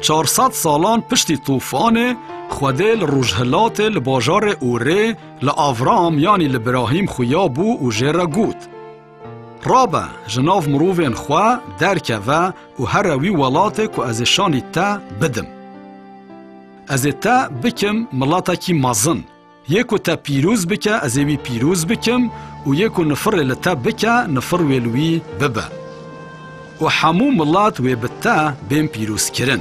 400 سالان پشتی طوفان خوده لروجهلات لباجار اوره لآورام یعنی لبراهیم خویا بو و جره گوت. رابع جناف مروفین خواه درکه و هروی ولاته که ازشانی تا بدم. از تا بکم ملاتا کی مازن. یکو تا پیروز بکه ازوی پیروز بکم و یکو نفر لتا بکه نفر ویلوی ببه. و همو ملات و بتا بین پیروز کرن.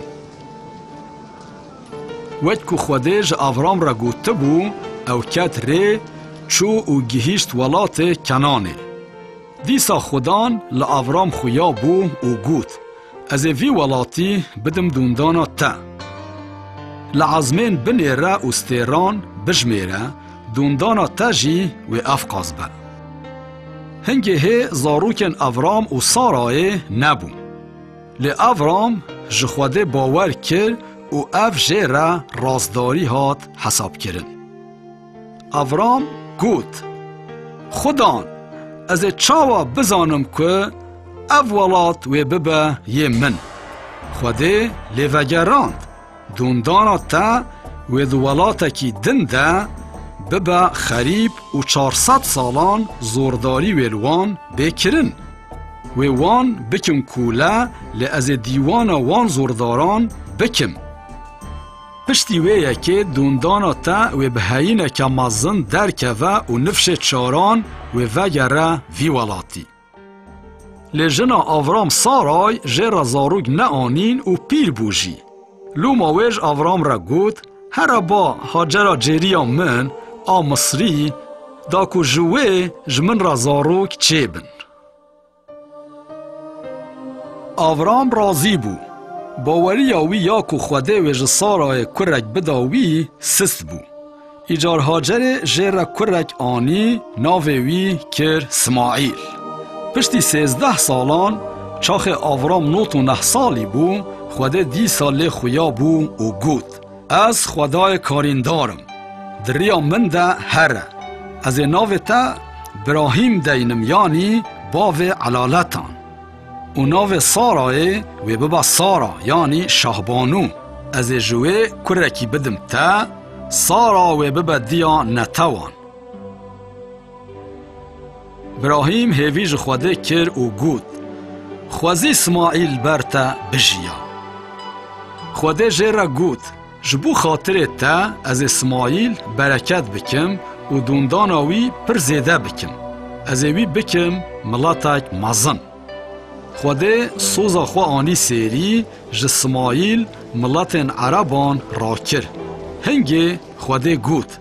وقت که خودش آورام را گوته بو او کت ری چو و گهیشت ولات کنانه. دیسا خودان لآورام خویا بو و گوت از وی ولاتی بدم دوندانا تا. لعظمین بنیره و ستیران بجمیره دوندانا تا جی و افقاز به. هنگه he زاروکن آورام و سارای نبون. لی آورام جخوده باور کر و اف جیره رازداری هات حساب کرن. آورام گوت خدان از چاوا بزانم که اف ولات و ببه یه من. خوده لیوگراند دوندانا تا و دولاتا کی دنده ببه خریب و 400 سالان زورداری ویلوان بکرن. و وان بکم کوله لی از دیوان وان زورداران بکم. پشتی ویه که دوندانا تا و بهینه که مازن درکه و نفش چاران و وگره وی ولاتی. لی جنا آورام سارای جه زاروگ نآنین و پیر بوجی. لو ماویج آورام را گوت هر با هاجرا جیریا من آ مصری دا کو جوه جمن را زاروگ چه بن. آورام رازی بو. باوری وی یا کو خوده و جسارای کرک بداوی سست بو. ایجار هاجر جیر کرک آنی ناوی کر اسماعیل. پشتی 13 سالان چاخ آورام 99 سالی بو خوده 10 ساله خویا بو و گوت از خدای کاریندارم دریا من ده هره از ناو تا براهیم دینم یعنی باو علالتان و ناو سارای و ببا سارا یعنی شهبانو از جوه کرکی بدم تا سارا و ببا دیا نتوان. براهیم هیویج خوده کر و گوت خوزی اسماعیل برتا بجیا. خوده جیره گوت جبو خاطر تا از اسماعیل برکت بکم و دونداناوی پر زیده بکم. از اوی بکم ملاتک مازن. خوده سوزا خوا آنی سیری جسماعیل ملاتن عربان را کر. هنگه خوده گوت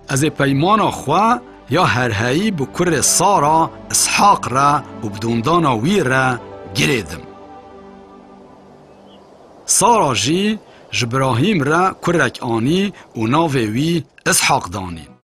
از پیمانا خوا یا هرهایی بکر سارا اسحاق را و بدونداناوی را گریدم. سارا جی جبراهیم را کرک آنی و ناوی اسحاق دانین.